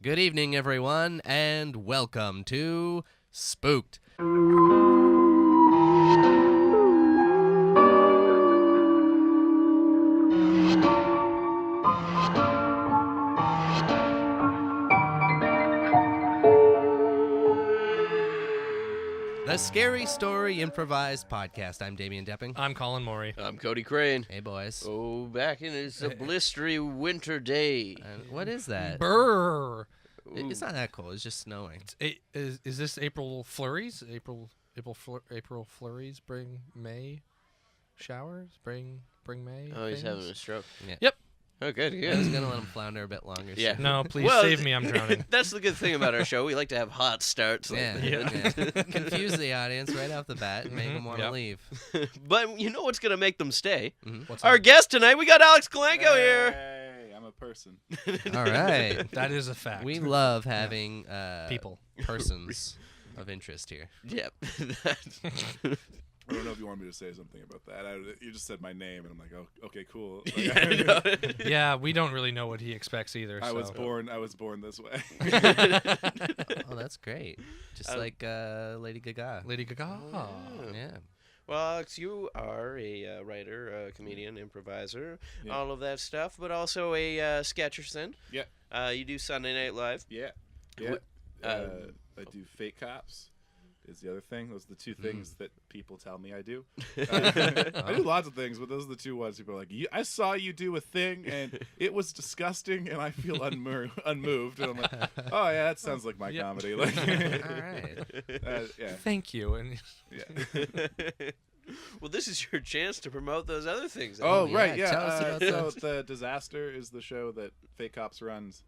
Good evening, everyone, and welcome to Spooked. The Scary Story Improvised Podcast. I'm Damien Depping. I'm Colin Maury. I'm Cody Crane. Hey, boys. Oh, back in it's a blistery winter day. What is that? Brrr. It's not that cold. It's just snowing. Is this April flurries? April flurries bring May showers? Bring May. Oh, he's things? having a stroke. Yeah. Yep. Oh, good. I was going to let him flounder a bit longer. so- Yeah. No, please Well, save me. I'm drowning. That's the good thing about our show. We like to have hot starts. Like Yeah. that. yeah. Confuse the audience right off the bat and make them want to Yep. leave. But you know what's going to make them stay? What's Our that? guest tonight, we got Alex Kolanko here. Hey, I'm a person. All right. That is a fact. We love having People. persons of interest here. Yep. I don't know if you want me to say something about that. You just said my name, and I'm like, oh, okay, cool. Like, Yeah, I know. Yeah, we don't really know what he expects either. I was so. born this way. Oh, that's great. Just like Lady Gaga. Lady Gaga. Yeah. Well, Alex, you are a writer, a comedian, improviser, Yeah. all of that stuff, but also a sketcherson. Yeah. You do Sunday Night Live. Yeah. Yeah. Um, I do fake cops. Is the other thing. Those are the two things that people tell me I do. I do lots of things, but those are the two ones people are like, I saw you do a thing, and it was disgusting, and I feel unmoved. And I'm like, oh, yeah, that sounds like my Yep. comedy. Like, All right. yeah. Thank you. And Yeah. Well, this is your chance to promote those other things. Oh, yeah, right, yeah. tell us about So those. The Disaster is the show that Fake Cops runs.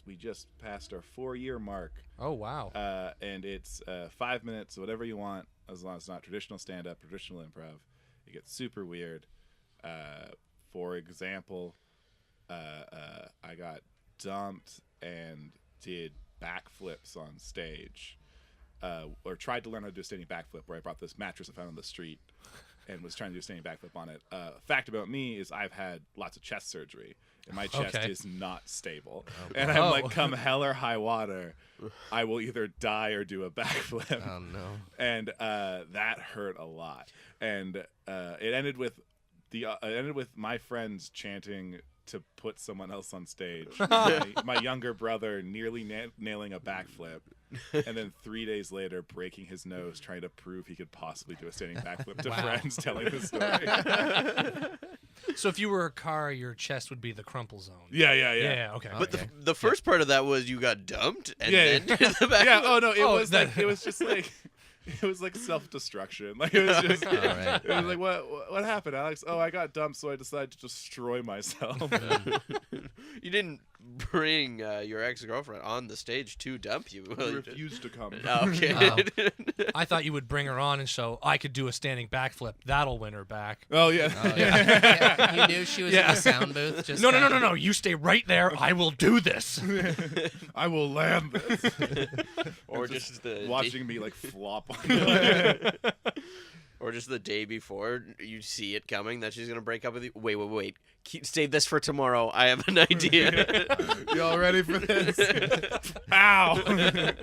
We just passed our 4-year mark, oh wow. and it's 5 minutes, whatever you want, as long as it's not traditional stand-up, traditional improv. It gets super weird. For example, I got dumped and did backflips on stage, or tried to learn how to do a standing backflip, where I brought this mattress I found on the street and was trying to do a standing backflip on it. Fact about me is I've had lots of chest surgery, and my chest Okay. is not stable. And I'm like, come hell or high water, I will either die or do a backflip. Oh, no. And that hurt a lot. And it ended with my friends chanting to put someone else on stage. my younger brother nearly nailing a backflip, and then 3 days later breaking his nose trying to prove he could possibly do a standing backflip to friends telling the story. So if you were a car, your chest would be the crumple zone. Yeah. Yeah. Okay. But Okay. the first part of that was you got dumped and Yeah. then did the back. Yeah. Oh no, that- it was just like. It was like self-destruction. Like it was just. All right. It was like, what happened, Alex? Oh, I got dumped, so I decided to destroy myself. You didn't bring your ex-girlfriend on the stage to dump you. I refused to come. Okay. I thought you would bring her on, and so I could do a standing backflip. That'll win her back. Oh yeah. Oh, yeah. You knew she was in Yeah. the sound booth. Just No. You stay right there. I will do this. I will land this. Or just the Watching me like flop. or just the day before you see it coming that she's gonna break up with you. Wait. Save this for tomorrow. I have an idea. Y'all ready for this? Ow!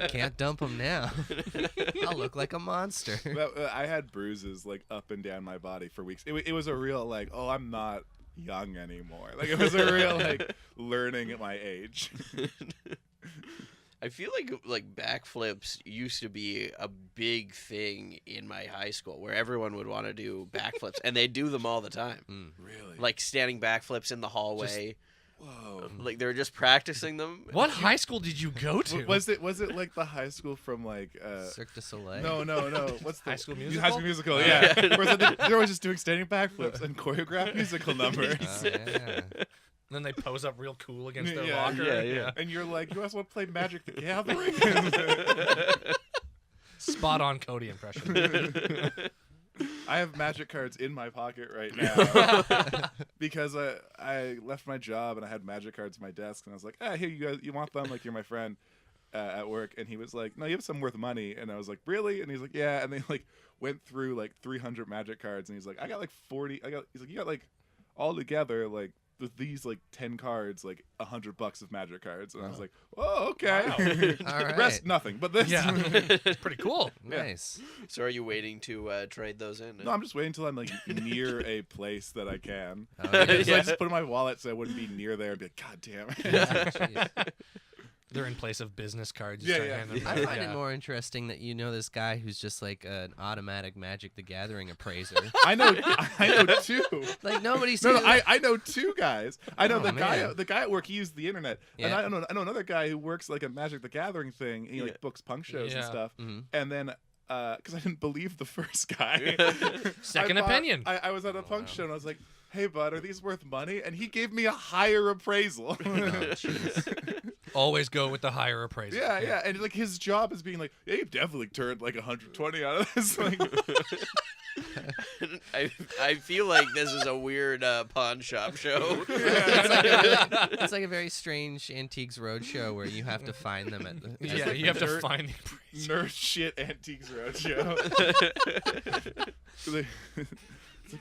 Can't dump him now. I'll look like a monster. I had bruises like up and down my body for weeks. It was a real like, oh, I'm not young anymore. Like it was a real like learning at my age. I feel like backflips used to be a big thing in my high school where everyone would want to do backflips and they do them all the time. Really? Like standing backflips in the hallway. Whoa. Like they were just practicing them. What high school did you go to? Was it like the high school from like Cirque du Soleil. No. What's the High School Musical? High School Musical, yeah. Whereas they're always just doing standing backflips and choreographed musical numbers. Oh, yeah. And then they pose up real cool against their Yeah, locker. yeah. And you're like, you guys want to play Magic the Gathering? Spot on Cody impression. I have Magic cards in my pocket right now because I left my job and I had Magic cards on my desk and I was like, here you guys, you want them? Like you're my friend at work. And he was like, no, you have some worth money. And I was like, really? And he's like, yeah. And they like went through like 300 Magic cards and he's like, I got like 40. He's like, you got like all together like with these like 10 cards, like $100 of magic cards, and I was like, oh, okay. Wow. All The right. rest nothing, but this. Yeah, it's pretty cool. Nice. So are you waiting to trade those in? No, I'm just waiting until I'm like near a place that I can. Oh, So I yeah. Yeah. just put it in my wallet so I wouldn't be near there and be like, God damn it. Jeez. They're in place of business cards. Yeah, Just yeah. hand them I out. find Yeah. it more interesting that you know this guy who's just like an automatic Magic the Gathering appraiser. I know two. Like nobody's No, I know two guys. I know Oh, the man. guy at work. He used the internet, and Yeah. I know another guy who works like a Magic the Gathering thing. He like books punk shows and Yeah. stuff. Mhm. And then because I didn't believe the first guy, Second I thought- opinion. I was at a punk wow. show and I was like, "Hey, bud, are these worth money?" And he gave me a higher appraisal. Always go with the higher appraisal. Yeah, and like his job is being like, yeah, you definitely turned like 120 out of this. Like, I feel like this is a weird pawn shop show. It's like a very strange Antiques Roadshow where you have to find them at the. Yeah, like you have to nerd- find the appraisal. nerd shit Antiques Roadshow. It's like,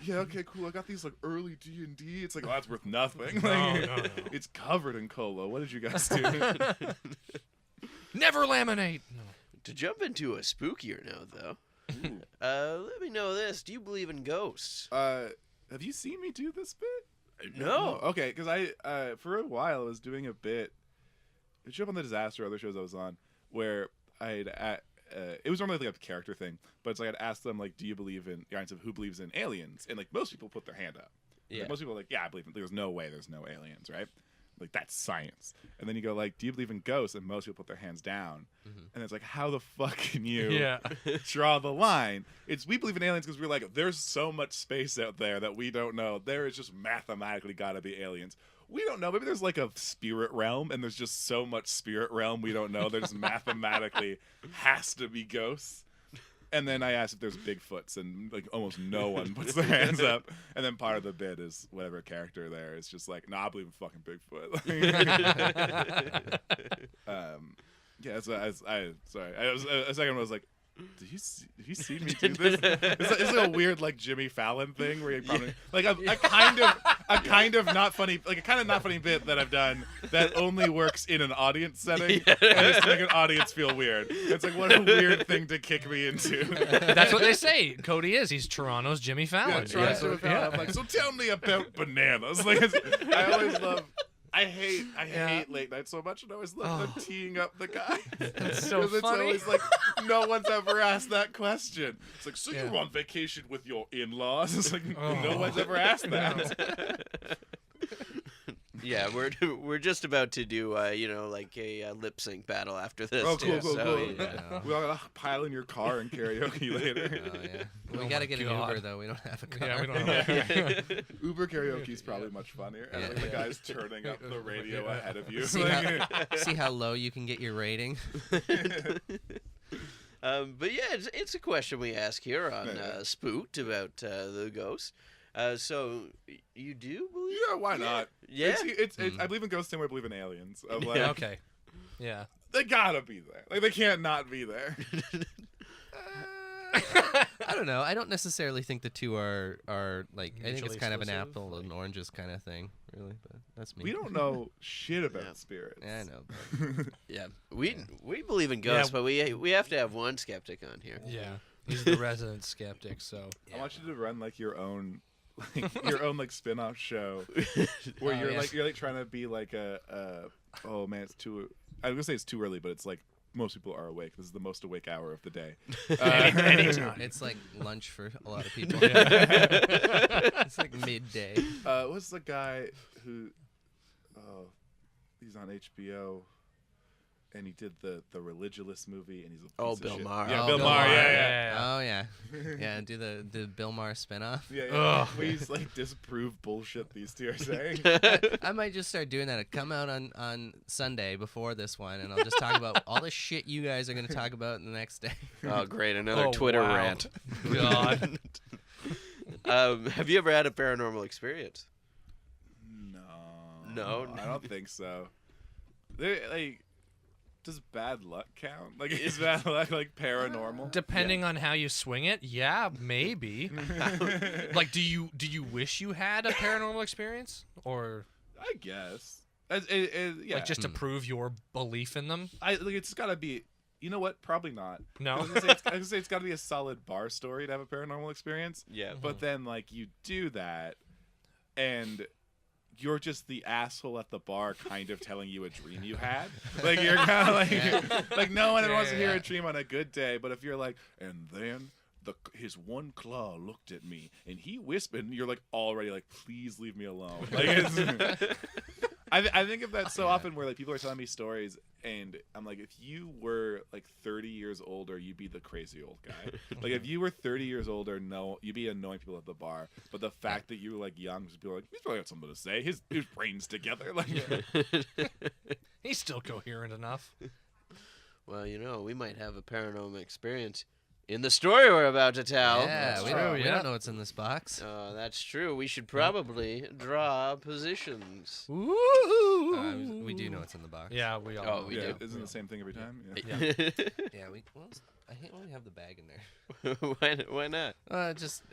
yeah, okay, cool. I got these like early D&D. It's like, oh, that's worth nothing. Like, No. It's covered in cola. What did you guys do? Never laminate. No. To jump into a spookier note, though, Ooh. let me know this. Do you believe in ghosts? Have you seen me do this bit? No. Okay, because I for a while I was doing a bit. It showed up on the Disaster, other shows I was on, where it was normally like a character thing, but it's like I'd ask them like, do you believe in who believes in aliens? And like most people put their hand up. Yeah. Like, most people are like, yeah, I believe in. There's no way there's no aliens, right? Like that's science. And then you go like, do you believe in ghosts? And most people put their hands down. And it's like, how the fuck can you Yeah. draw the line? We believe in aliens because we're like, there's so much space out there that we don't know. There is just mathematically got to be aliens. We don't know. Maybe there's like a spirit realm, and there's just so much spirit realm we don't know. There's mathematically has to be ghosts. And then I asked if there's Bigfoots, and like almost no one puts their hands up. And then part of the bit is whatever character there is just like, nah, I believe in fucking Bigfoot. Yeah, so sorry. A second I was like, Did you see me do this? It's like a weird like Jimmy Fallon thing where you probably like a kind of not funny bit that I've done that only works in an audience setting and just to make an audience feel weird. It's like what a weirard thing to kick me into. That's what they say. Cody is. He's Toronto's Jimmy Fallon. Yeah, Jimmy Fallon. I'm like, so tell me about bananas. Like I always love. I hate late night so much, and I always love them teeing up the guy. That's so Because it's funny. always like, no one's ever asked that question. It's like, so you're on vacation with your in-laws? It's like, no one's ever asked that. Yeah, we're just about to do like a lip sync battle after this. Oh, cool, too, cool, so, cool. yeah. We all gotta pile in your car and karaoke later. Oh, yeah. We Oh gotta my get an God. Uber, though. We don't have a car. Yeah, we don't have Uber karaoke is probably much funnier. And Yeah. like, the guy's turning up the radio ahead of you. See how low you can get your rating? But yeah, it's a question we ask here on Spooked about the ghosts. So you do believe? Yeah, why not? Yeah. It's I believe in ghosts and I believe in aliens. Of like, Yeah, okay. Yeah. they gotta be there. Like they can't not be there. I don't know. I don't necessarily think the two are like. I think it's Mutually kind of an exclusive, apple and oranges kind of thing, really. But that's me. We don't know shit about Yeah. spirits. Yeah, I know. But Yeah, we believe in ghosts, but we have to have one skeptic on here. Yeah. He's the resident skeptic, so. I want you to run like your own like spin-off show where Oh, yeah. you're trying to be like oh man, it's too I was gonna say it's too early, but it's like most people are awake. This is the most awake hour of the day. Anytime. it's like lunch for a lot of people. Yeah. It's like midday. What's the guy who he's on HBO and he did the Religulous movie and he's a piece Oh, of Bill shit. Maher. Yeah, Oh, Bill Bill Maher. Maher. Yeah. Oh yeah, yeah. Do the Bill Maher spinoff. Yeah. Ugh. Please like disprove bullshit these two are saying. I might just start doing that. It'll come out on Sunday before this one, and I'll just talk about all the shit you guys are going to talk about the next day. Oh, great! Another Oh, Twitter wow. rant. God. Have you ever had a paranormal experience? No, No? I don't think so. Does bad luck count? Like, is bad luck like paranormal? Depending on how you swing it, yeah, maybe. Like, do you wish you had a paranormal experience, or I guess. Yeah. Like just to prove your belief in them? It's got to be. You know what? Probably not. No. I was gonna say it's got to be a solid bar story to have a paranormal experience. Yeah. But then, like, you do that, and you're just the asshole at the bar, kind of telling you a dream you had. Like, you're kind of like, like no one ever wants to hear a dream on a good day. But if you're like, and then his one claw looked at me, and he whispered, and you're like already like, please leave me alone. Like, it's, I think of that so often where like people are telling me stories, and I'm like, if you were like 30 years older, you'd be the crazy old guy. Like if you were 30 years older, no, you'd be annoying people at the bar. But the fact that you were like young, just be like, he's probably got something to say. His brain's together. Like, He's still coherent enough. Well, we might have a paranormal experience in the story we're about to tell. Yeah, we don't know what's in this box. That's true. We should probably draw positions. We do know what's in the box. Yeah, we all know. We do. Isn't it the same thing every time? Yeah. Yeah. Yeah, I hate when we have the bag in there. Why not?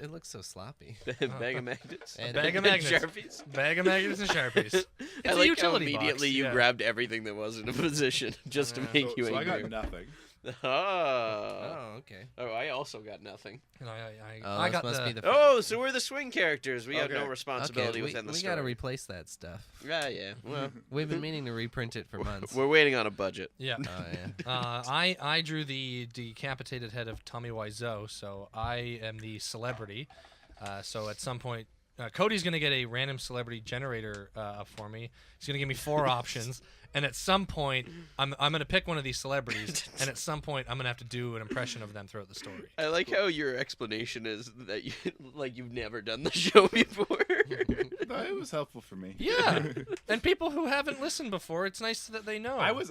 It looks so sloppy. Bag of magnets. And- Bag of magnets. Sharpies. Bag of magnets and Sharpies. It's I a like how utility immediately box. you yeah. grabbed everything that was in a position just to make you So I angry. got nothing. Oh, okay. Oh, I also got nothing. And Oh, I this got must be the. Oh, so we're the swing characters. We have no Okay. responsibility Okay, within the we story. gotta replace that stuff. Yeah. Well, We've been meaning to reprint it for months. we're waiting on a budget. Yeah. Oh yeah. I drew the decapitated head of Tommy Wiseau, so I am the celebrity. So at some point, Cody's going to get a random celebrity generator up for me. He's going to give me 4 options. And at some point, I'm going to pick one of these celebrities. And at some point, I'm going to have to do an impression of them throughout the story. I like how your explanation is that you've never done the show before. No, it was helpful for me. Yeah. And people who haven't listened before, it's nice that they know. I was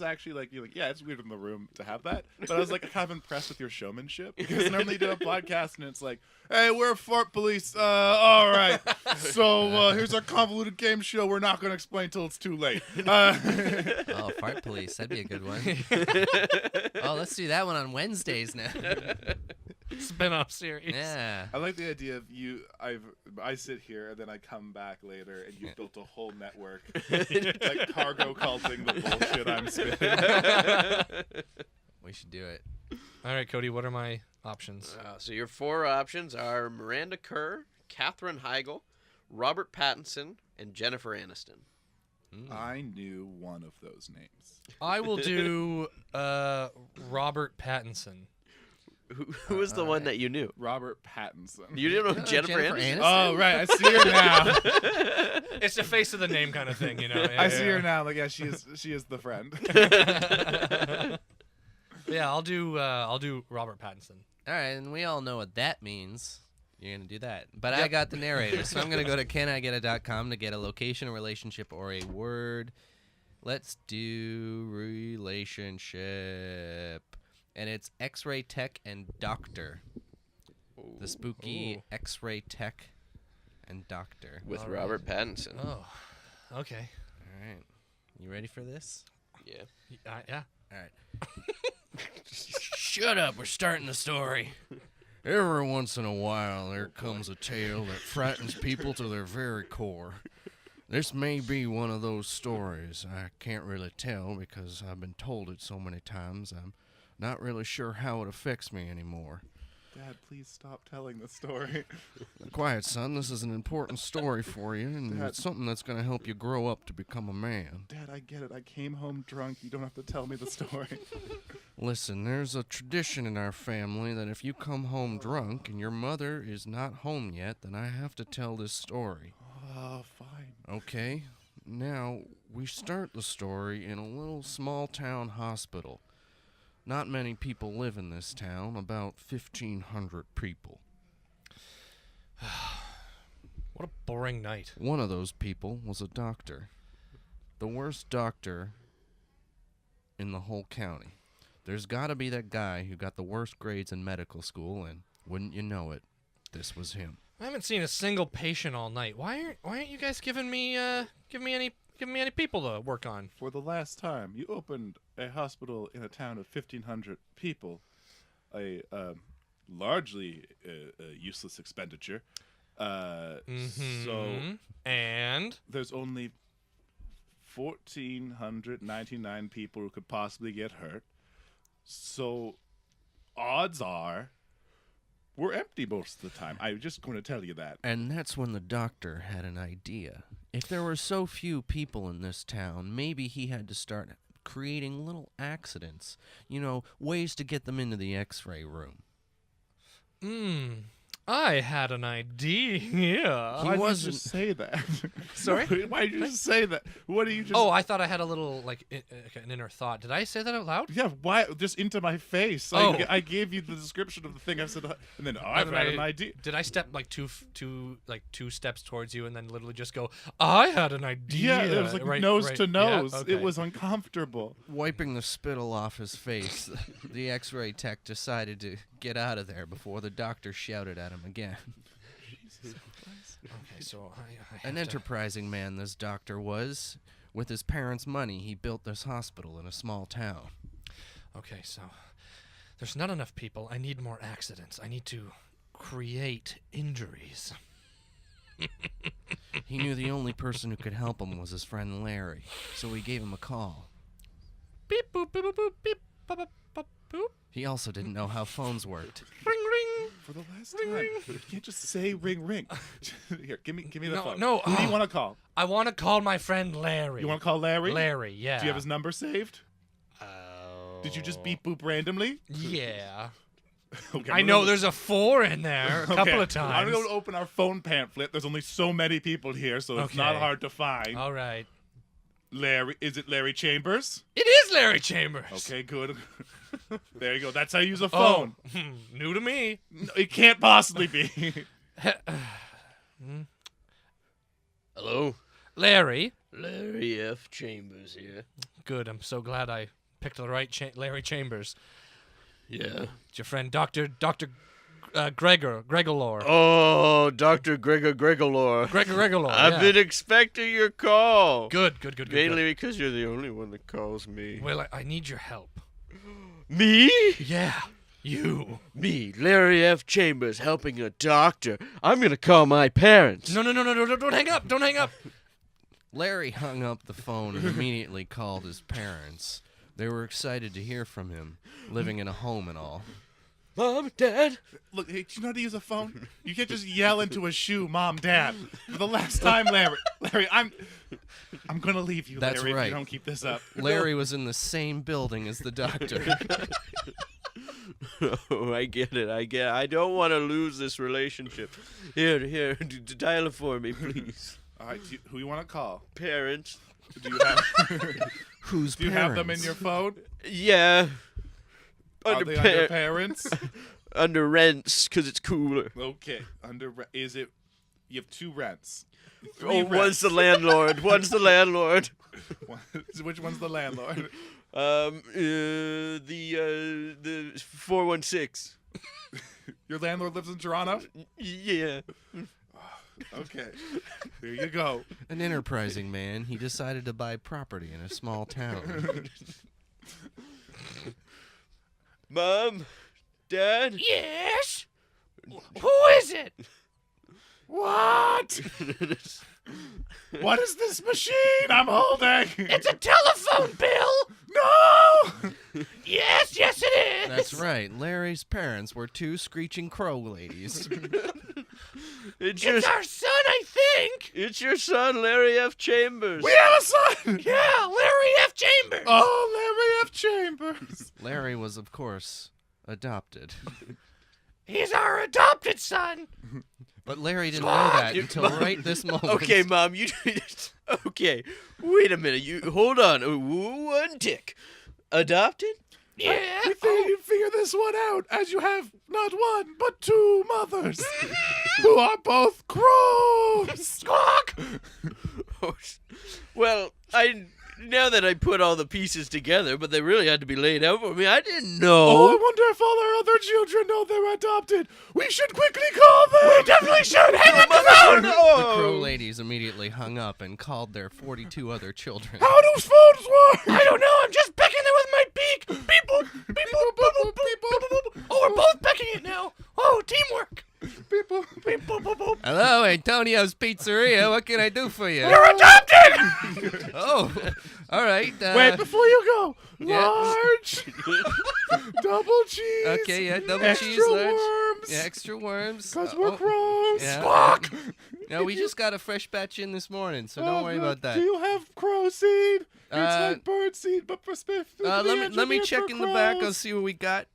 actually like, you're like, yeah, it's weird in the room to have that, but I was like kind of impressed with your showmanship, because normally you do a podcast and it's like, hey, we're fart police. All right, so here's our convoluted game show. We're not going to explain till it's too late. Oh, fart police. That'd be a good one. Oh, let's do that one on Wednesdays now. Spin-off series. Yeah. I like the idea of you. I sit here and then I come back later and you've built a whole network, like cargo culting the bullshit I'm spitting. We should do it. All right, Cody, what are my options? So your 4 options are Miranda Kerr, Katherine Heigl, Robert Pattinson, and Jennifer Aniston. I knew one of those names. I will do Robert Pattinson. Who was the one that you knew? Robert Pattinson. You didn't know Jennifer Aniston? Oh, right. I see her now. It's the face of the name kind of thing, you know. I see her now. Like, yeah, she is the friend. Yeah, I'll do Robert Pattinson. All right, and we all know what that means. You're going to do that. But I got the narrator, so I'm going to go to canigeta.com to get a location, a relationship, or a word. Let's do relationship. And it's X-ray tech and doctor. The spooky X-ray tech and doctor. With Robert Pattinson. Oh, okay. All right. You ready for this? Yeah. Yeah. All right. Shut up. We're starting the story. Every once in a while, there comes a tale that frightens people to their very core. This may be one of those stories. I can't really tell because I've been told it so many times. I'm not really sure how it affects me anymore. Dad, please stop telling the story. Quiet, son. This is an important story for you, and Dad. it's something that's going to help you grow up to become a man. Dad, I get it. I came home drunk. You don't have to tell me the story. Listen, there's a tradition in our family that if you come home drunk and your mother is not home yet, then I have to tell this story. Oh, fine. Okay? Now, we start the story in a little small-town hospital. Not many people live in this town, about 1,500 people. What a boring night. One of those people was a doctor. The worst doctor in the whole county. There's got to be that guy who got the worst grades in medical school, and wouldn't you know it, this was him. I haven't seen a single patient all night. Why aren't you guys giving me any people to work on? For the last time, you opened a hospital in a town of 1,500 people, a largely useless expenditure. So and there's only 1,499 people who could possibly get hurt. So odds are we're empty most of the time. I'm just going to tell you that. And that's when the doctor had an idea. If there were so few people in this town, maybe he had to start creating little accidents. You know, ways to get them into the X-ray room. I had an idea. Why did you just say that? Sorry? Why did you just say that? What do you just... Oh, I thought I had a little, like, an inner thought. Did I say that out loud? Yeah, why? Just into my face. Oh. I gave you the description of the thing I said, and then I've had an idea. Did I step like two steps towards you and then literally just go, I had an idea? Yeah, it was like nose to nose. It was uncomfortable. Wiping the spittle off his face, the X-ray tech decided to get out of there before the doctor shouted at him again. Okay, so I An enterprising man this doctor was. With his parents' money, he built this hospital in a small town. Okay, so there's not enough people. I need more accidents. I need to create injuries. He knew the only person who could help him was his friend Larry, so he gave him a call. Beep, boop, beep, boop, boop, beep, bop, bop, bop, boop. He also didn't know how phones worked. Ring, ring. For the last time, you can't just say ring ring. Here, give me the phone. No, Who do you want to call? I want to call my friend Larry. You want to call Larry? Larry, yeah. Do you have his number saved? Did you just beep boop randomly? Yeah. Okay, I know there's a 4 in there a couple of times. I'm going to open our phone pamphlet. There's only so many people here, so it's not Okay. hard to find. All right. Larry, is it Larry Chambers? It is Larry Chambers. Okay, good. There you go. That's how you use a phone. Oh, new to me. No, it can't possibly be. Hello? Larry. Larry F. Chambers here. Good. I'm so glad I picked the right Larry Chambers. Yeah. It's your friend Dr. Gregolor. Oh, Dr. Gregolor. Gregolor. I've been expecting your call. Good. Mainly because you're the only one that calls me. Well, I need your help. Me? Yeah, you. Me, Larry F. Chambers, helping a doctor. I'm going to call my parents. No, don't hang up. Don't hang up. Larry hung up the phone and immediately called his parents. They were excited to hear from him, living in a home and all. Mom, Dad? Look, hey, do you know how to use a phone? You can't just yell into a shoe, Mom, Dad. For the last time, Larry, I'm going to leave you, That's Larry, if right. you don't keep this up. Larry was in the same building as the doctor. Oh, I get it. I don't want to lose this relationship. Here, dial it for me, please. All right, who you want to call? Parents. Do you have Whose Do you have them in your phone? Yeah. Are they under parents? Under rents, because it's cooler. Okay. Is it? You have 2 rents. One's the landlord. One's the landlord. Which one's the landlord? The 416. Your landlord lives in Toronto? Yeah. Okay. There you go. An enterprising man, he decided to buy property in a small town. Mom, Dad. Yes. Who is it? What? What is this machine I'm holding? It's a telephone bill. No! Yes, it is. That's right. Larry's parents were 2 screeching crow ladies. It's It's our son, I think. It's your son, Larry F. Chambers. We have a son! Yeah, Larry F. Chambers. Oh, Larry F. Chambers. Larry was, of course, adopted. He's our adopted son. But Larry didn't know that until right this moment. Okay, Mom, you. Okay, wait a minute. You hold on. One tick. Adopted? Yeah. We think you figure this one out, as you have not 1, but 2 mothers, who are both crows. Squawk. Well, now that I put all the pieces together, but they really had to be laid out for me. I didn't know. Oh, I wonder if all our other children know they're adopted. We should quickly call them. We definitely should. Hang up the phone. The crow ladies immediately hung up and called their 42 other children. How do phones work? I don't know. I'm just pecking it with my beak. Beep boop. Beep boop. Boop boop. Beep boop. Oh, we're both pecking it now. Oh, teamwork. People. Beep boop boop boop. Hello? Antonio's Pizzeria. What can I do for you? You're adopted! Oh, all right. Wait, before you go, Yeah. large, double cheese. Okay, yeah, double extra cheese, large. worms. Yeah, extra worms. Because we're gross. yeah. Fuck. No, we just got a fresh batch in this morning, so don't worry about that. Do you have crow seed? It's Uh, like bird seed, but for Let me check in the back. I'll see what we got.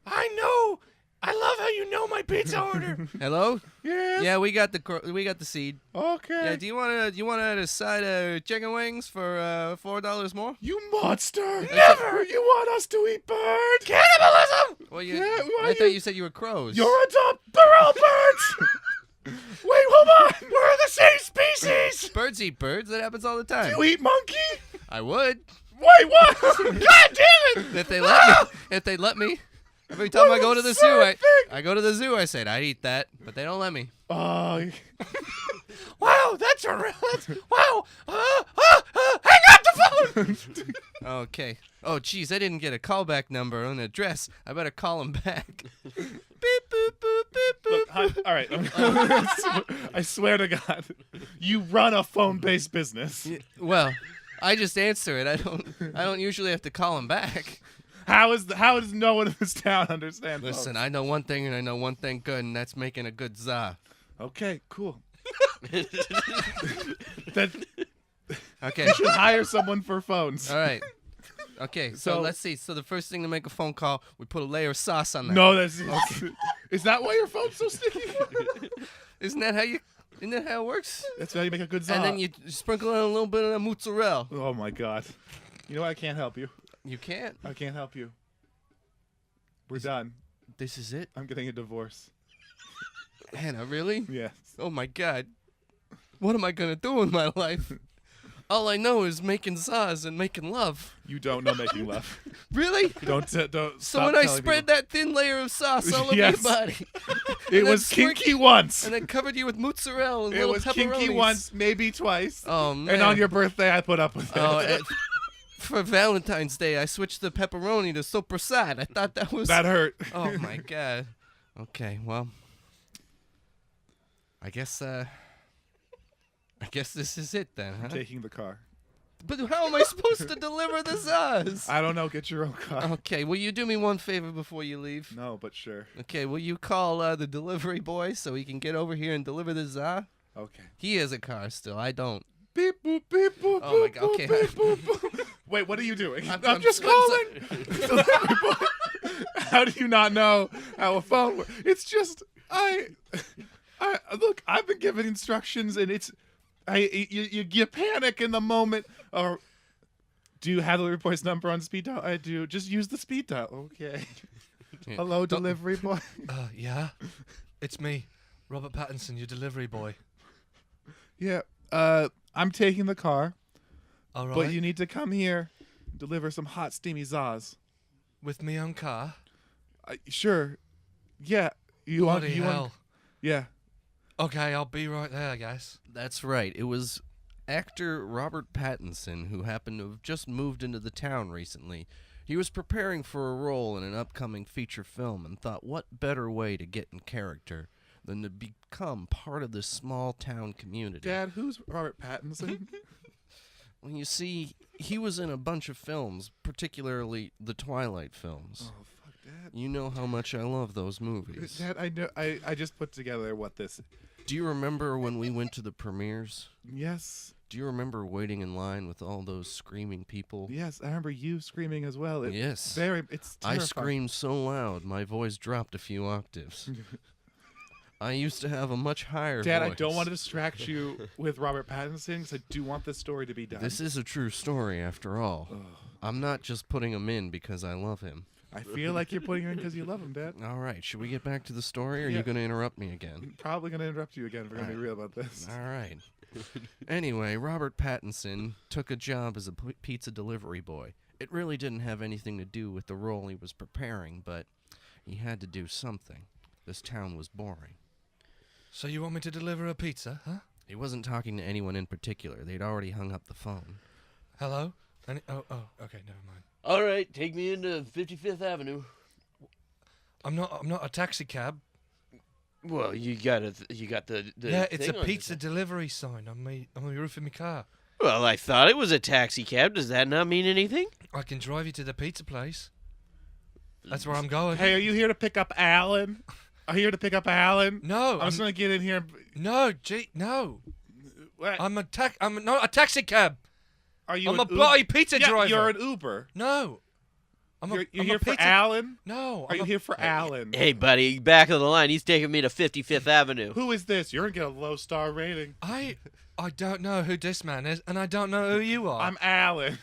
I know. I love how you know my pizza order. Hello? Yes. Yeah, we got the seed. Okay. Yeah, do you want a side of chicken wings for $4 more? You monster! Never! You want us to eat bird? Cannibalism. Well, Yeah, why I thought you- you said you were crows. You're They're all birds! Wait, hold on! We're the same species. Birds eat birds. That happens all the time. You eat monkey? I would Wait, what? God damn it! if they let me. If they let me. Every time I go to the zoo, absurd thing. I go to the zoo. I said I'd eat that, but they don't let me. Oh, Wow, that's a real. Wow. Hang up the phone. Okay. Oh, geez, I didn't get a callback number or an address. I better call him back. Beep boop boop beep boop. look, all right. I swear to God, you run a phone-based business. Well, I just answer it. I don't usually have to call him back. How does no one in this town understand? Listen, phones? I know one thing and I know one thing good, and that's making a good za. Okay, cool. That Okay. you should hire someone for phones. All right. Okay, so So- let's see. So the first thing to make a phone call, we put a layer of sauce on that. No, that's is that why your phone's so sticky? Isn't that how it works? That's how you make a good song. And then you sprinkle in a little bit of mozzarella. Oh my God! You know what? I can't help you. You can't. I can't help you. We're done. This is it? I'm getting a divorce. Hannah, really? Yes. Oh my God. What am I gonna do in my life? All I know is making zaz and making love. You don't know making love. Really? Don't. So stop when I telling spread people. that thin layer of sauce all over Yes. your body, It and was then kinky once. and then covered you with mozzarella and It little was pepperonis. kinky once, maybe twice. Oh man. And on your birthday, I put up with it. Oh, for Valentine's Day, I switched the pepperoni to soprasad. I thought that was. That hurt. Oh my God. Okay, well, I guess this is it then, huh? Taking the car. But how am I supposed to deliver the zaz? I don't know. Get your own car. Okay, will you do me one favor before you leave? No, but sure. Okay, will you call the delivery boy so he can get over here and deliver the za? Okay. He has a car still. I don't. Beep boop beep boop. Oh my boop, God, okay. boop, beep, boop, boop. Wait, what are you doing? I'm just I'm calling. How do you not know how a phone works? It's just I look. I've been given instructions, and it's you panic in the moment. Or do you have the delivery boy's number on speed dial? I do. Just use the speed dial. Okay. Yeah. Hello, Don't- delivery boy. Yeah. It's me, Robert Pattinson, your delivery boy. Yeah. I'm taking the car, All right. but you need to come here, deliver some hot steamy zaz. with me on car. Sure. Yeah. You want? Bloody You hell. want? Yeah. Okay, I'll be right there, guys. That's right. It was actor Robert Pattinson who happened to have just moved into the town recently. He was preparing for a role in an upcoming feature film and thought what better way to get in character than to become part of this small town community. Dad, who's Robert Pattinson? Well, you see, he was in a bunch of films, particularly the Twilight films. Oh, fuck, Dad. You know how much I love those movies. Dad, I know. I just put together what this. Do you remember when we went to the premieres? Yes. Do you remember waiting in line with all those screaming people? Yes. I remember you screaming as well. Yes. It's I terrifying. screamed so loud, my voice dropped a few octaves. I used to have a much higher Dad, voice. I don't want to distract you with Robert Pattinson because I do want this story to be done. This is a true story, after all. Ugh. I'm not just putting him in because I love him. I feel like you're putting her in because you love him, Dad. All right, should we get back to the story, or are Yeah. you going to interrupt me again? I'm probably going to interrupt you again if we're going to be real about this. All right. Anyway, Robert Pattinson took a job as a pizza delivery boy. It really didn't have anything to do with the role he was preparing, but he had to do something. This town was boring. So you want me to deliver a pizza, huh? He wasn't talking to anyone in particular. They'd already hung up the phone. Hello? Oh, okay, never mind. All right, take me into 55th Avenue. I'm not a taxi cab. Well, you got the Yeah, it's a thing on pizza your- delivery sign on the roof of my car. Well, I thought it was a taxi cab. Does that not mean anything? I can drive you to the pizza place. That's where I'm going. Hey, are you here to pick up Alan? Are you here to pick up Alan? No, I'm just gonna get in here. no. What? I'm not a taxi cab. Are you? I'm an a bloody pizza yeah, driver. You're an Uber. No. You're I'm here a for pizza... Alan? No. Are you here for Alan? Hey, buddy, back of the line. He's taking me to 55th Avenue. Who is this? You're gonna get a low star rating. I don't know who this man is, and I don't know who you are. I'm Alan.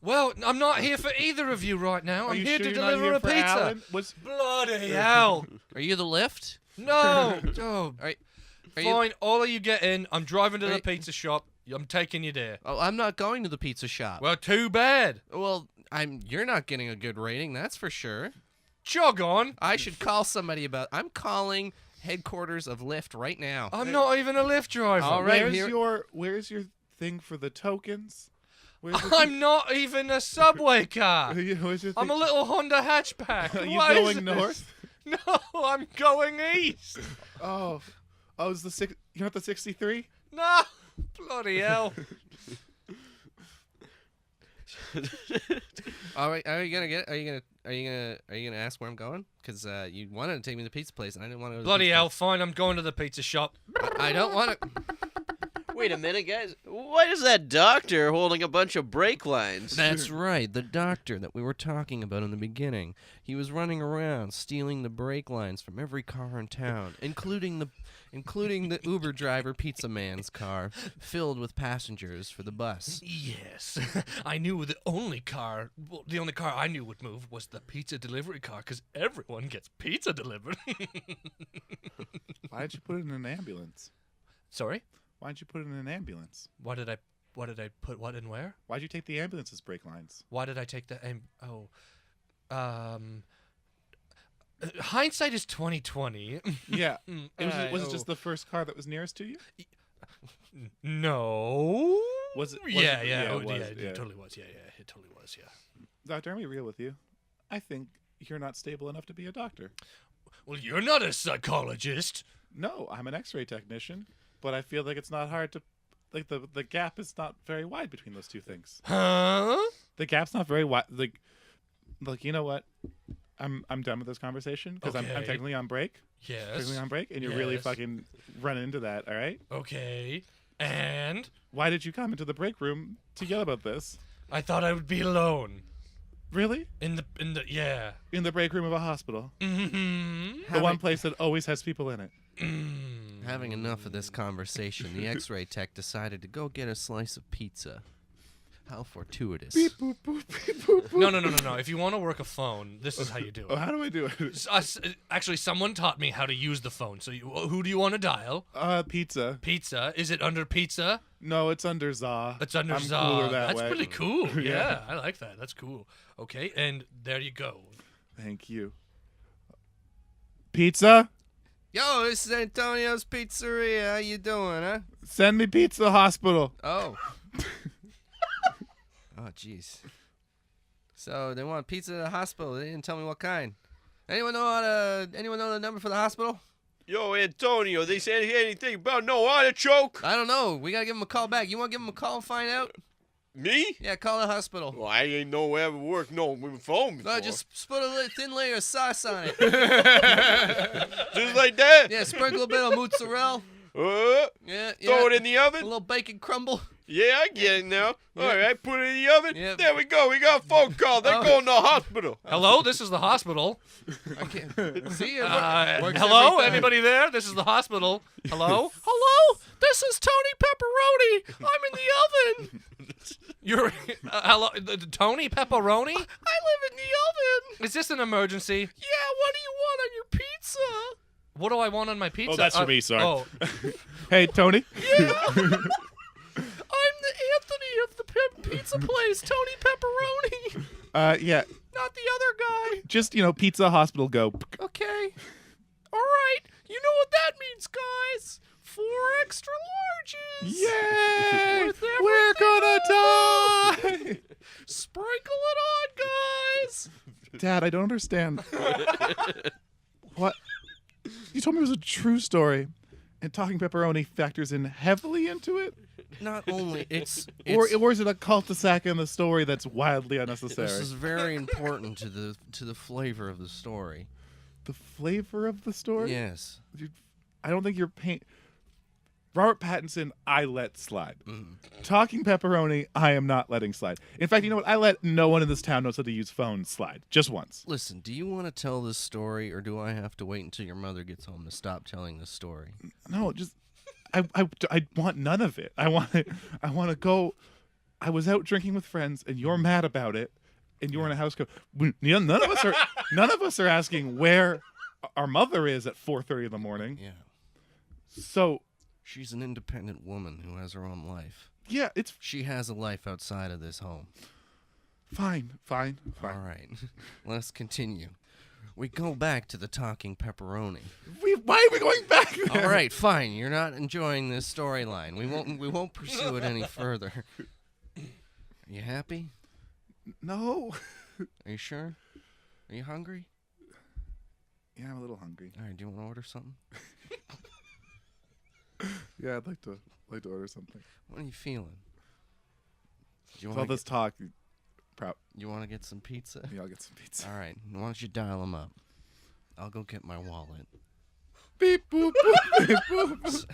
Well, I'm not here for either of you right now. Are I'm you here sure to you're not deliver here a for pizza. Alan? Bloody hell. Are you the lift? No. Oh, Are you- fine. All of you get in. I'm driving to Are the you- pizza shop. I'm taking you there. Oh, I'm not going to the pizza shop. Well, too bad. Well, you're not getting a good rating, that's for sure. Jog on. I should call somebody about. I'm calling headquarters of Lyft right now. I'm not even a Lyft driver. All right, Where's your thing for the tokens? Where's your I'm not even a subway car. where's your I'm thing? a little Honda hatchback. Are you What is going this? north? No, I'm going east. Oh, is the you're not the 63? No, bloody hell. All right, are you gonna ask where I'm going? Because you wanted to take me to the pizza place, and I didn't want to. Go to the Bloody pizza hell, fine, I'm going to the pizza shop. place. I don't want to. Wait a minute, guys. Why is that doctor holding a bunch of brake lines? That's right, the doctor that we were talking about in the beginning. He was running around stealing the brake lines from every car in town, including the Uber driver pizza man's car, filled with passengers for the bus. Yes, I knew the only car I knew would move was the pizza delivery car, because everyone gets pizza delivered. Why did you put it in an ambulance? Sorry? Why did you put it in an ambulance? What did I put what in where? Why'd you take the ambulance's brake lines? Why did I take the hindsight is 2020. Yeah. Was it Oh. just the first car that was nearest to you? No. Was it? Yeah, it- yeah, it was, it totally was. Yeah, it totally was. Yeah. Doctor, I'm gonna be real with you. I think you're not stable enough to be a doctor. Well, you're not a psychologist. No, I'm an X-ray technician, but I feel like it's not hard to, like the gap is not very wide between those two things. Huh? The gap's not very wide. Like you know what? I'm done with this conversation because I'm Okay. technically on break. Yes. Technically on break, and you're really Yes. fucking running into that. All right. Okay. And Why did you come into the break room to yell about this? I thought I would be alone Really? in the yeah. In the break room of a hospital, Mm-hmm. the one place that always has people in it. Having enough of this conversation, the X-ray tech decided to go get a slice of pizza. How fortuitous. No. If you want to work a phone, this is how you do Oh, it. how do I do it? Actually, someone taught me how to use the phone. So who do you want to dial? Pizza. Pizza. Is it under pizza? No, it's under za. It's under I'm za. cooler that That's way. pretty cool. Yeah. Yeah, I like that. That's cool. Okay, and there you go. Thank you. Pizza? Yo, this is Antonio's Pizzeria. How you doing, huh? Send me pizza to the hospital. Oh. Oh, jeez. So they want pizza at the hospital. They didn't tell me what kind. Anyone know the number for the hospital? Yo, Antonio, they said anything about no artichoke? I don't know. We gotta give them a call back. You want to give them a call and find out? Me? Yeah, call the hospital. Well, I ain't know ever worked no with phone before. No, just put a thin layer of sauce on it. Just like that? Yeah, sprinkle a bit of mozzarella. Yeah. Throw it in the A oven? little bacon crumble. Yeah, I get it now. Yeah. All right, put it in the oven. Yeah. There we go. We got a phone call. They're Oh. going to the hospital. Hello, this is the hospital. I can't. See, it works Hello, every time. anybody there? This is the hospital. Hello? Hello? This is Tony Pepperoni. I'm in the oven. You're hello, Tony Pepperoni? I live in the oven. Is this an emergency? Yeah. What do you want on your pizza? What do I want on my pizza? Oh, that's for me, sorry. Oh, Hey, Tony. I'm the Anthony of the pizza place, Tony Pepperoni. Yeah. Not the other guy. Just, pizza hospital go. Okay. All right. You know what that means, guys. 4 extra larges. Yay! With We're gonna die! Sprinkle it on, guys. Dad, I don't understand. What? told me it was a true story, and talking pepperoni factors in heavily into it, Not only or is it a cul-de-sac in the story that's wildly unnecessary? this is very important to the flavor of the story. The flavor of the story. Yes. I don't think you're paint. Robert Pattinson, I let slide. Mm. Talking pepperoni, I am not letting slide. In fact, you know what? I let no one in this town knows how to use phones slide. Just once. Listen, do you want to tell this story, or do I have to wait until your mother gets home to stop telling this story? No, just I want none of it. I want to go. I was out drinking with friends, and you're mad about it, and you're in a house. None of us are asking where our mother is at 4:30 in the morning. Yeah. So She's an independent woman who has her own life. yeah, it's She has a life outside of this home. fine. All right. Let's continue. We go back to the talking pepperoni. Why are we going back there? All right, fine. You're not enjoying this storyline. We won't pursue it any further. Are you happy? No. Are you sure? Are you hungry? Yeah, I'm a little hungry. All right, do you want to order something? Yeah, I'd like to order something. What are you feeling? Do you With all want to this talk, you want to get some pizza? yeah, I'll get some pizza. All right. Why don't you dial them up? I'll go get my wallet. Beep boop boop beep boop.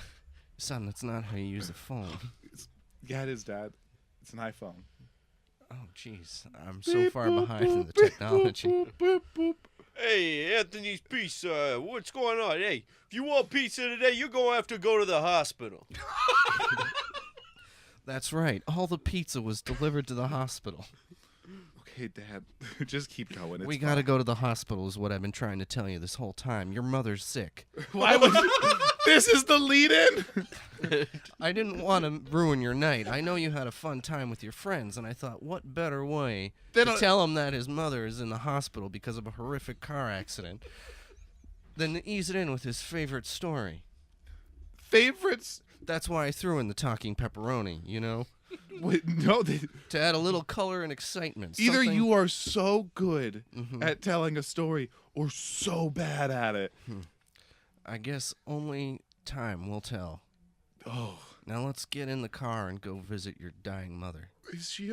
Son, that's not how you use a phone. Yeah, it is, Dad. It's an iPhone. Oh, jeez. I'm so far behind in the technology. Boop, boop, boop. Hey, Anthony's Pizza. What's going on? Hey, if you want pizza today, you're going to have to go to the hospital. That's right. All the pizza was delivered to the hospital. Okay, Dad, just keep going. We got to go to the hospital is what I've been trying to tell you this whole time. Your mother's sick. Why would this is the lead-in? I didn't want to ruin your night. I know you had a fun time with your friends, and I thought, what better way Then to tell him that his mother is in the hospital because of a horrific car accident than to ease it in with his favorite story. Favorites? That's why I threw in the talking pepperoni, you know? Wait, no, To add a little color and excitement. either something- you are so good Mhm. at telling a story or so bad at it. I guess only time will tell. Oh, Now let's get in the car and go visit your dying mother. is she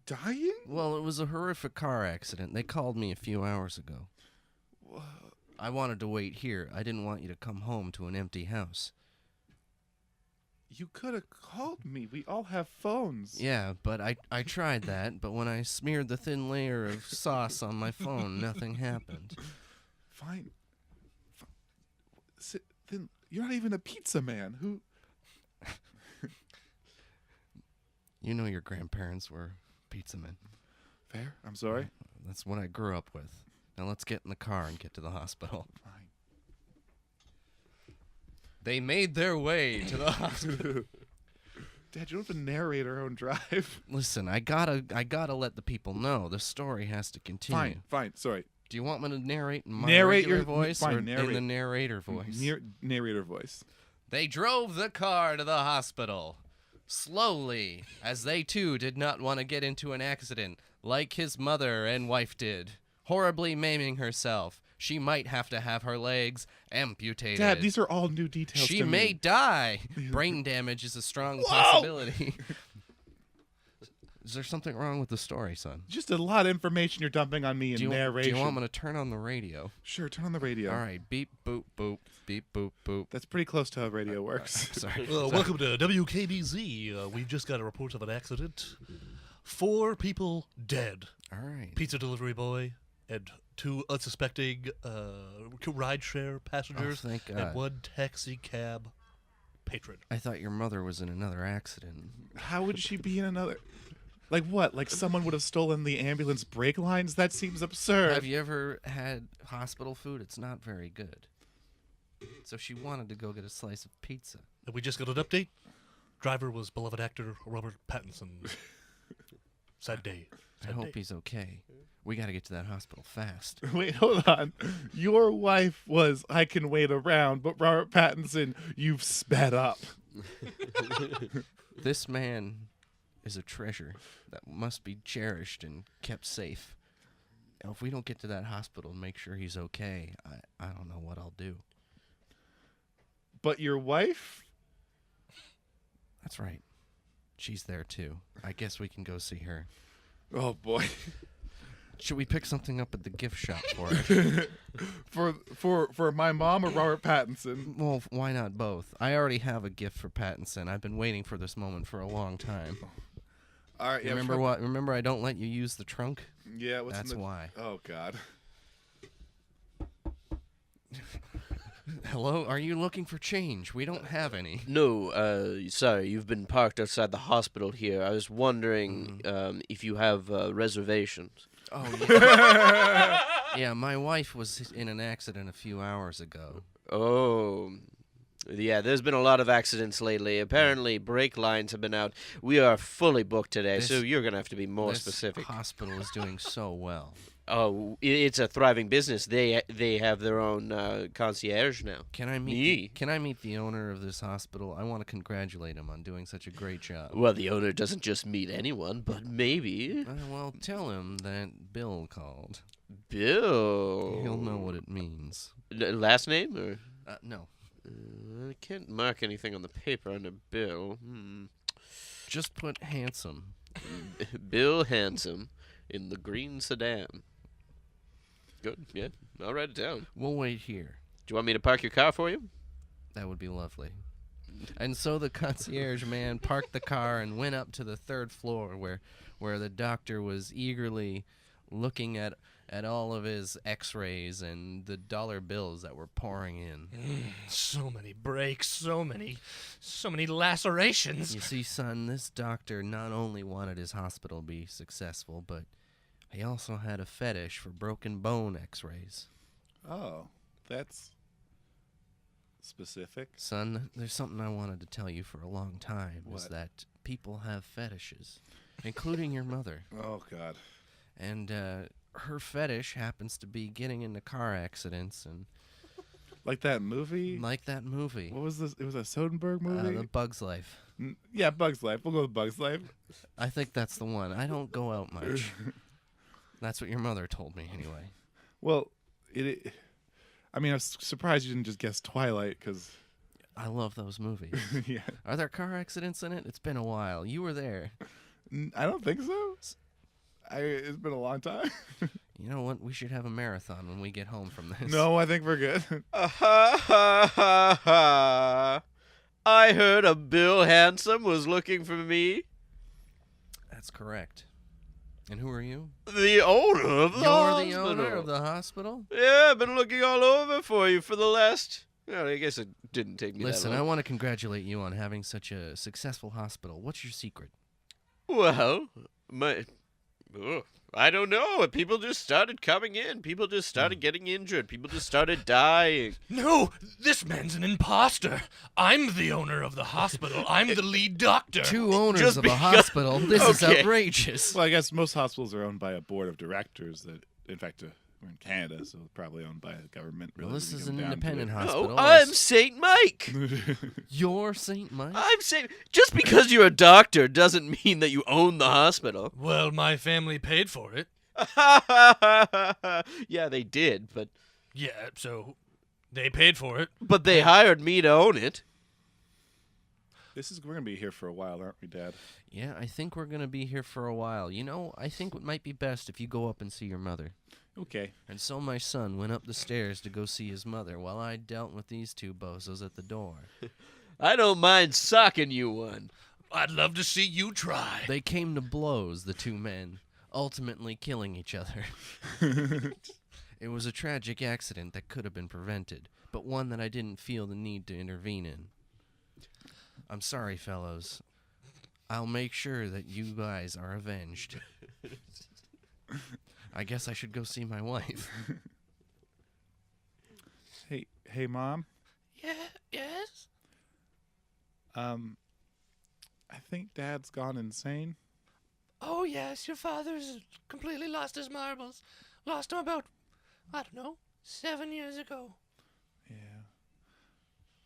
dying? Well, it was a horrific car accident. They called me a few hours ago. I wanted to wait here. I didn't want you to come home to an empty house. You could have called me. We all have phones. Yeah, but I tried that, but when I smeared the thin layer of sauce on my phone, nothing happened. Fine. Then you're not even a pizza man. Who? You know your grandparents were pizza men. Fair. I'm sorry. That's what I grew up with. Now let's get in the car and get to the hospital. Fine. They made their way to the hospital. Dad, you don't have to narrate our own drive. Listen, I gotta let the people know. The story has to continue. Fine. Sorry. Do you want me to narrate in my Narrate regular your- voice fine, or in narrate. the narrator voice? Narrator voice. They drove the car to the hospital. Slowly, as they too did not want to get into an accident like his mother and wife did, horribly maiming herself. She might have to have her legs amputated. Dad, these are all new details. She to may me. die. Brain damage is a strong possibility. Is there something wrong with the story, son? Just a lot of information you're dumping on me in Do narration. you want me to turn on the radio? Sure, turn on the radio. All right, beep, boop, boop, beep, boop, boop. That's pretty close to how radio works. Sorry. Welcome to WKBZ. We've just got a report of an accident. 4 people dead. All right. Pizza delivery boy and 2 unsuspecting rideshare passengers Oh, thank God. and 1 taxi cab patron. I thought your mother was in another accident. How would she be in another? Like what? Like someone would have stolen the ambulance brake lines? That seems absurd. Have you ever had hospital food? It's not very good. So she wanted to go get a slice of pizza. And we just got an update. Driver was beloved actor Robert Pattinson. Sad day. I Sad hope day. he's okay. We got to get to that hospital fast. Wait, hold on. Your wife was I can wait around, but Robert Pattinson, you've sped up. This man is a treasure that must be cherished and kept safe. If we don't get to that hospital and make sure he's okay, I don't know what I'll do. But your wife? That's right. She's there too. I guess we can go see her. Oh boy. Should we pick something up at the gift shop for her? for my mom or Robert Pattinson? Well, why not both? I already have a gift for Pattinson. I've been waiting for this moment for a long time. All right. Yeah, Remember what? Remember I don't let you use the trunk? Yeah. What's That's why. Oh God. Hello? Are you looking for change? We don't have any. No, sorry, you've been parked outside the hospital here. I was wondering if you have reservations. Oh, yeah. Yeah, my wife was in an accident a few hours ago. Oh, yeah, there's been a lot of accidents lately. Apparently, brake lines have been out. We are fully booked today, so you're going to have to be more specific. This hospital is doing so well. Oh, it's a thriving business. They have their own concierge now. Can I meet the owner of this hospital? I want to congratulate him on doing such a great job. Well, the owner doesn't just meet anyone, but maybe. Well, tell him that Bill called. Bill. He'll know what it means. Last name or? No. I can't mark anything on the paper under Bill. Just put handsome. Bill Handsome in the green sedan. Good, yeah. I'll write it down. We'll wait here. Do you want me to park your car for you? That would be lovely. And so the concierge man parked the car and went up to the third floor where the doctor was eagerly looking at all of his x-rays and the dollar bills that were pouring in. So many breaks, so many lacerations. You see, son, this doctor not only wanted his hospital to be successful, but he also had a fetish for broken bone x-rays. Oh, that's specific. Son, there's something I wanted to tell you for a long time. What? Is that people have fetishes, including your mother. Oh God. And her fetish happens to be getting into car accidents and Like that movie? like that movie, What was this? It was a Soderbergh movie? The Bug's Life. Yeah, Bug's Life. We'll go with Bug's Life. I think that's the one. I don't go out much. That's what your mother told me, anyway. Well, I mean, I was surprised you didn't just guess Twilight, because... I love those movies. Yeah. Are there car accidents in it? It's been a while. You were there. I don't think so. It's been a long time. You know what? We should have a marathon when we get home from this. No, I think we're good. I heard a Bill Handsome was looking for me. That's correct. And who are you? The owner of the hospital. You're the owner of the hospital? Yeah, I've been looking all over for you for the last... Well, I guess it didn't take me Listen, that I long. want to congratulate you on having such a successful hospital. What's your secret? Well, I don't know. People just started coming in. People just started getting injured. People just started dying. No, this man's an imposter. I'm the owner of the hospital. I'm the lead doctor. Two owners Just of a because- hospital. This is Okay. outrageous. Well, I guess most hospitals are owned by a board of directors that, in fact, we're in Canada, so probably owned by a government. Well, really, this when is you an come down to independent it. hospital. No, I'm Saint Mike. You're St. Mike? I'm Saint. Just because you're a doctor doesn't mean that you own the hospital. Well, my family paid for it. Yeah, they did, but Yeah, so they paid for it. they hired me to own it. We're going to be here for a while, aren't we, Dad? Yeah, I think we're going to be here for a while. You know, I think it might be best if you go up and see your mother. Okay. And so my son went up the stairs to go see his mother while I dealt with these two bozos at the door. I don't mind socking you one. I'd love to see you try. They came to blows, the two men, ultimately killing each other. It was a tragic accident that could have been prevented, but one that I didn't feel the need to intervene in. I'm sorry, fellows. I'll make sure that you guys are avenged. I guess I should go see my wife. Hey, Mom. Yes? I think Dad's gone insane. Oh, yes, your father's completely lost his marbles. Lost him about, I don't know, 7 years ago.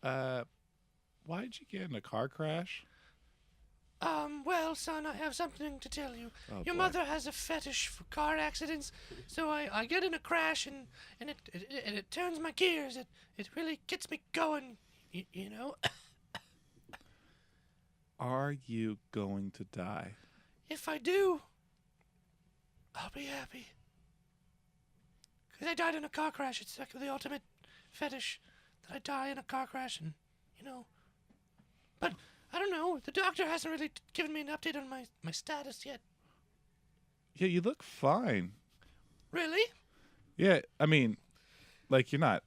Yeah. Why'd you get in a car crash? Well, son, I have something to tell you. Oh, Your boy. mother has a fetish for car accidents, so I get in a crash and it turns my gears. It really gets me going. You know, Are you going to die? if I do, I'll be happy. Because I died in a car crash. It's like the ultimate fetish that I die in a car crash and, But, I don't know. The doctor hasn't really given me an update on my status yet. Yeah, you look fine. Really? Yeah, I mean, like you're not.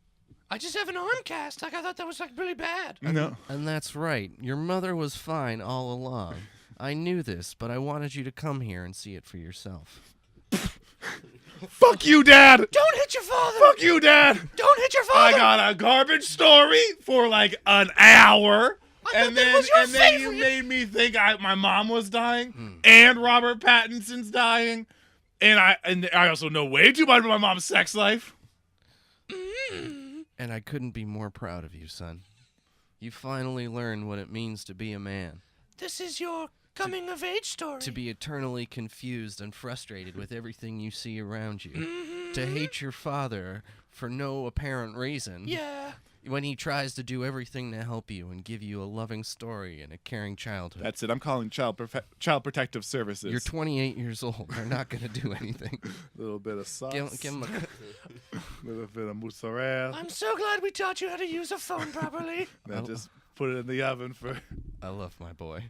I just have an arm cast. Like, I thought that was, like, really bad. No. And that's right. Your mother was fine all along. I knew this, but I wanted you to come here and see it for yourself. Fuck you, Dad! Don't hit your father! Fuck you, Dad! Don't hit your I father! got a garbage story for like an hour. thought that was your then you favorite. made me think my mom was dying and Robert Pattinson's dying. And I also know way too much about my mom's sex life. And I couldn't be more proud of you, son. You finally learned what it means to be a man. This is your coming-of-age story. To be eternally confused and frustrated with everything you see around you. To hate your father for no apparent reason. Yeah. When he tries to do everything to help you and give you a loving story and a caring childhood. That's it. I'm calling Child Protective Services. You're 28 years old. They're not going to do anything. A little bit of sauce. Give him a... little bit of mozzarella. I'm so glad we taught you how to use a phone properly. Then just put it in the oven for... I love my boy.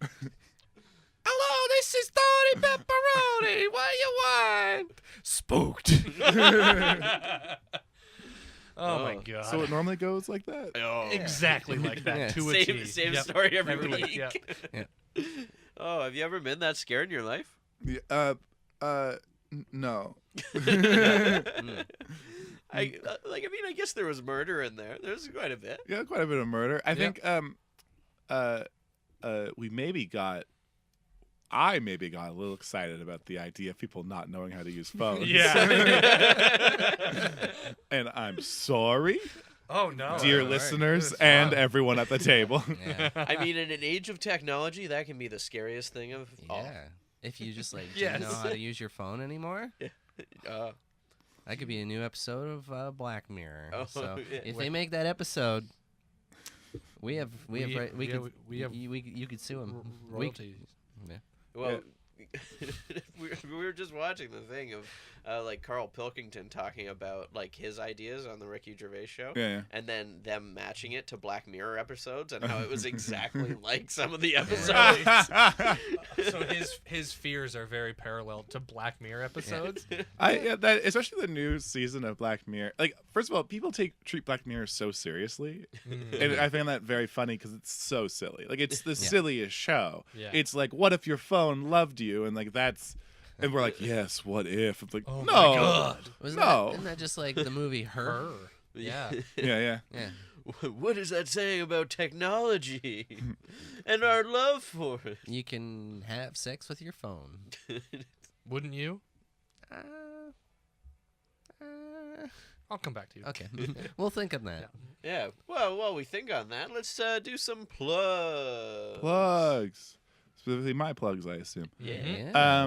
Hello, this is Tony Pepperoni. What you want? Spooked. Oh, my God. So it normally goes like that? Oh. Exactly like that. Yeah. To a Same, T. same Yep. story every week. week. Yep. Oh, have you ever been that scared in your life? Yeah, no. I guess there was murder in there. There's quite a bit. Yeah, quite a bit of murder. I Yeah. think I maybe got a little excited about the idea of people not knowing how to use phones. Yeah. And I'm sorry, Oh, no. dear all right. listeners It's and fine. everyone at the table. Yeah. I mean, in an age of technology, that can be the scariest thing of all. Yeah. If you just like Yes. didn't know how to use your phone anymore, Uh, that could be a new episode of Black Mirror. Oh, So yeah. if they make that episode, we have We- right, we yeah, could we have you could sue him. royalties. well, we were just watching the thing of like Carl Pilkington talking about like his ideas on the Ricky Gervais show. Yeah. And then them matching it to Black Mirror episodes and how it was exactly like some of the Right. episodes. So his fears are very parallel to Black Mirror episodes. That especially the new season of Black Mirror. Like, first of all, people treat Black Mirror so seriously, and I find that very funny because it's so silly. Like, it's the silliest show. Yeah. It's like, what if your phone loved you? And like that's, and we're like, yes, what if? It's like, Oh no, my God. Isn't that just like the movie Her? Her. Yeah. yeah. Yeah. What is that saying about technology and our love for it? You can have sex with your phone. Wouldn't you? Uh, I'll come back to you. okay. We'll think of that. Yeah. Well, while we think on that, let's do some plugs. Plugs, specifically my plugs, I assume. Yeah.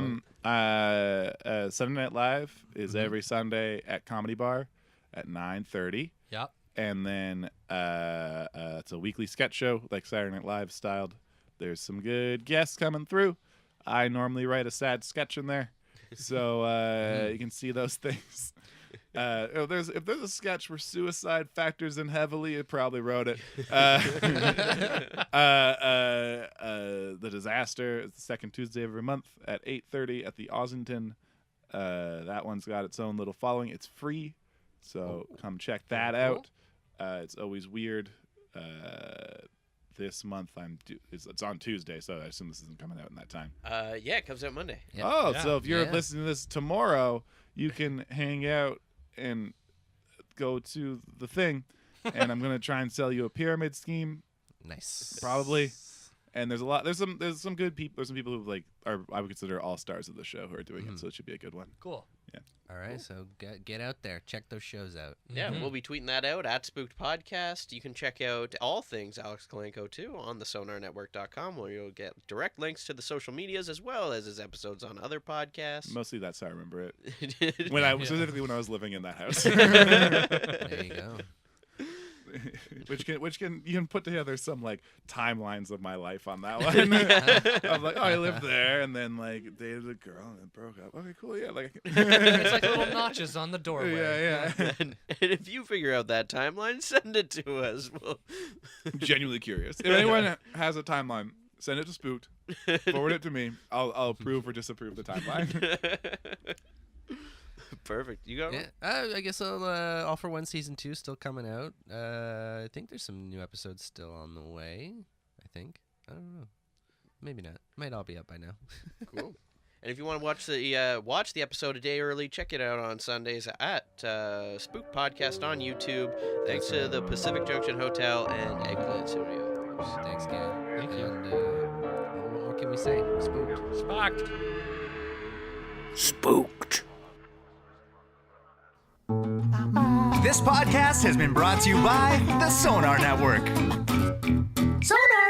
Sunday Night Live is every Sunday at Comedy Bar at 9:30. Yep. And then it's a weekly sketch show, like Saturday Night Live styled. There's some good guests coming through. I normally write a sad sketch in there, so you can see those things. If there's a sketch where suicide factors in heavily, it probably wrote it. The Disaster is the second Tuesday of every month at 8:30 at the Ossington. That one's got its own little following. It's free, so come check that Cool. out. It's always weird. This month it's on Tuesday, so I assume this isn't coming out in that time. Yeah, it comes out Monday. Yep. Oh, Yeah. so if you're Yeah. listening to this tomorrow, you can hang out and go to the thing, and I'm gonna try and sell you a pyramid scheme, Nice. probably. And there's some good people. There's some people who I would consider all stars of the show who are doing it, so it should be a good one. Cool. All right, so get out there, check those shows out. Yeah, Mhm. we'll be tweeting that out at Spooked Podcast. You can check out all things Alex Kolanko too on the SonarNetwork.com, where you'll get direct links to the social medias as well as his episodes on other podcasts. Mostly that's how I remember it. Specifically Specifically when I was living in that house. There you go. which can you can put together some like timelines of my life on that one. I'm like, oh, I lived there, and then like dated a girl, and then broke up. Okay, cool, yeah, like It's like little notches on the doorway. yeah. And if you figure out that timeline, send it to us. We'll... Genuinely curious. If anyone has a timeline, send it to Spooked. Forward it to me. I'll approve or disapprove the timeline. Perfect. You got one? Yeah, I guess All for One Season 2 still coming out. I think there's some new episodes still on the way. I think. I don't know. Maybe not. Might all be up by now. Cool. And if you want to watch the episode a day early, check it out on Sundays at Spooked Podcast on YouTube. Thanks to the Pacific Junction Hotel and Eggplant Studios. Thanks, gang. Thank you. And what more can we say? Spooked. Spooked. Spooked. This podcast has been brought to you by the Sonar Network. Sonar!